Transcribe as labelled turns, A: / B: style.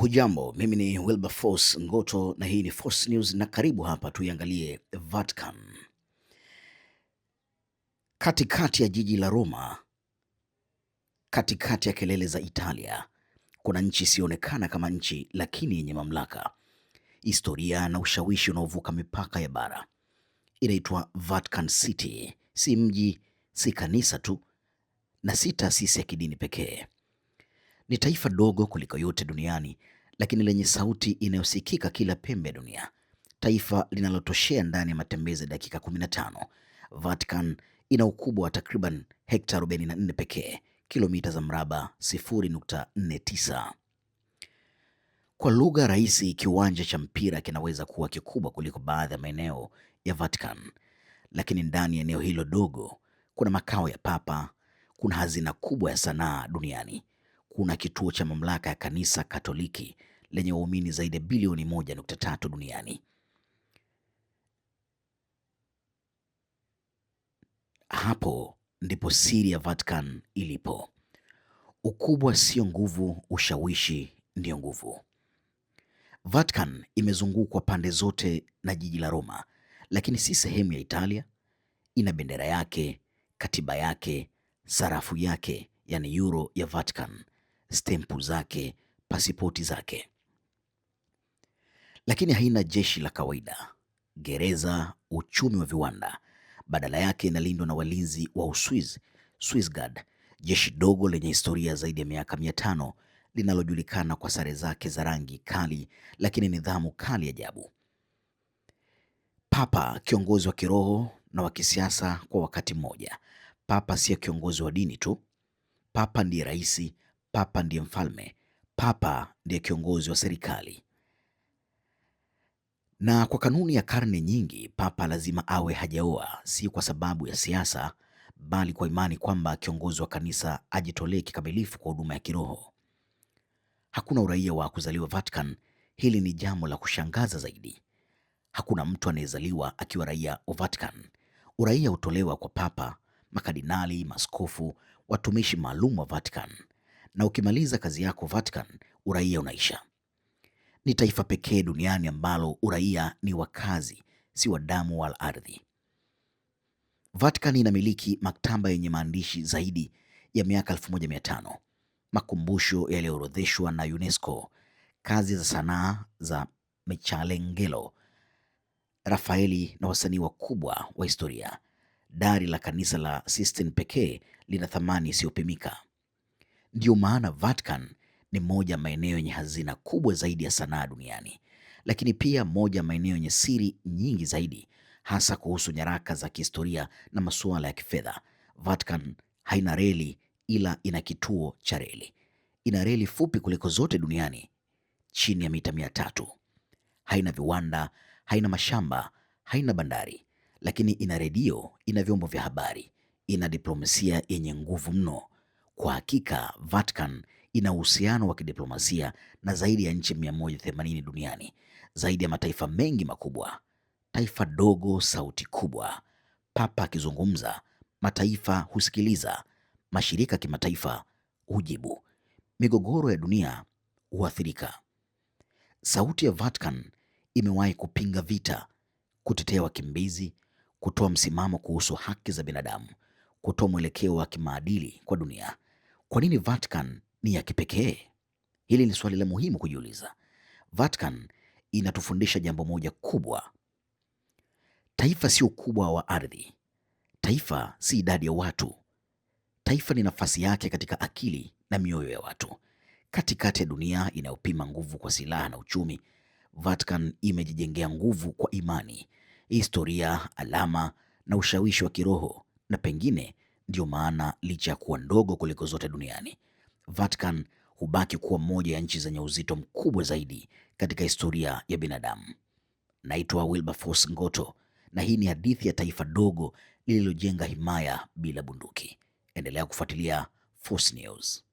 A: Hujambo, mimi ni Wilberforce Ngoto na hii ni Force News na karibu hapa tuiangalie Vatican. Katikati ya jiji la Roma, katikati ya kelele za Italia, kuna nchi isiyoonekana kama nchi lakini yenye mamlaka, historia na ushawishi unaovuka mipaka ya bara. Inaitwa Vatican City. Si mji, si kanisa tu, na si taasisi ya kidini pekee. Ni taifa dogo kuliko yote duniani, lakini lenye sauti inayosikika kila pembe ya dunia. Taifa linalotoshea ndani ya matembezi ya dakika 15. Vatican ina ukubwa wa takriban hekta 44 pekee, kilomita za mraba 0.49. Kwa lugha rahisi, kiwanja cha mpira kinaweza kuwa kikubwa kuliko baadhi ya maeneo ya Vatican, lakini ndani ya eneo hilo dogo kuna makao ya Papa, kuna hazina kubwa ya sanaa duniani, kuna kituo cha mamlaka ya kanisa Katoliki lenye waumini zaidi ya bilioni 1.3 duniani. Hapo ndipo siri ya Vatican ilipo. Ukubwa sio nguvu, ushawishi ndio nguvu. Vatican imezungukwa pande zote na jiji la Roma, lakini si sehemu ya Italia. Ina bendera yake, katiba yake, sarafu yake, yani euro ya Vatican, stempu zake, pasipoti zake. Lakini haina jeshi la kawaida, gereza, uchumi wa viwanda. Badala yake inalindwa na walinzi wa Uswizi, Swiss Guard, jeshi dogo lenye historia zaidi ya miaka 500 linalojulikana kwa sare zake za rangi kali lakini nidhamu kali ajabu. Papa, kiongozi wa kiroho na wa kisiasa kwa wakati mmoja. Papa sio kiongozi wa dini tu. Papa ndiye rais, Papa ndiye mfalme, Papa ndiye kiongozi wa serikali. Na kwa kanuni ya karne nyingi, Papa lazima awe hajaoa, si kwa sababu ya siasa, bali kwa imani kwamba kiongozi wa kanisa ajitolee kikamilifu kwa huduma ya kiroho. Hakuna uraia wa kuzaliwa Vatican. Hili ni jambo la kushangaza zaidi. Hakuna mtu anayezaliwa akiwa raia wa Vatican. Uraia hutolewa kwa Papa, makardinali, maskofu, watumishi maalum wa Vatican, na ukimaliza kazi yako Vatican, uraia unaisha. Ni taifa pekee duniani ambalo uraia ni wa kazi, si wa damu wala ardhi. Vatican inamiliki maktaba yenye maandishi zaidi ya miaka 1500, makumbusho yaliyoorodheshwa na UNESCO, kazi za sanaa za Michelangelo, Rafaeli na wasanii wakubwa wa historia. Dari la kanisa la Sistine pekee lina thamani isiyopimika. Ndiyo maana Vatican ni moja maeneo yenye hazina kubwa zaidi ya sanaa duniani, lakini pia moja maeneo yenye siri nyingi zaidi, hasa kuhusu nyaraka za kihistoria na masuala ya kifedha. Vatican haina reli, ila ina kituo cha reli. Ina reli fupi kuliko zote duniani, chini ya mita 300. Haina viwanda, haina mashamba, haina bandari, lakini ina redio, ina vyombo vya habari, ina diplomasia yenye nguvu mno. Kwa hakika Vatican ina uhusiano wa kidiplomasia na zaidi ya nchi 180 duniani, zaidi ya mataifa mengi makubwa. Taifa dogo, sauti kubwa. Papa akizungumza, mataifa husikiliza, mashirika ya kimataifa hujibu, migogoro ya dunia huathirika. Sauti ya Vatican imewahi kupinga vita, kutetea wakimbizi, kutoa msimamo kuhusu haki za binadamu, kutoa mwelekeo wa kimaadili kwa dunia. Kwa nini Vatican ni ya kipekee? Hili ni swali la muhimu kujiuliza. Vatican inatufundisha jambo moja kubwa. Taifa sio ukubwa wa ardhi. Taifa si idadi ya watu. Taifa ni nafasi yake katika akili na mioyo ya watu. Katikati ya dunia inayopima nguvu kwa silaha na uchumi, Vatican imejijengea nguvu kwa imani, historia, alama na ushawishi wa kiroho, na pengine ndio maana licha ya kuwa ndogo kuliko zote duniani, Vatican hubaki kuwa moja ya nchi zenye uzito mkubwa zaidi katika historia ya binadamu. Naitwa Wilberforce Ngoto na hii ni hadithi ya taifa dogo lililojenga himaya bila bunduki. Endelea kufuatilia Force News.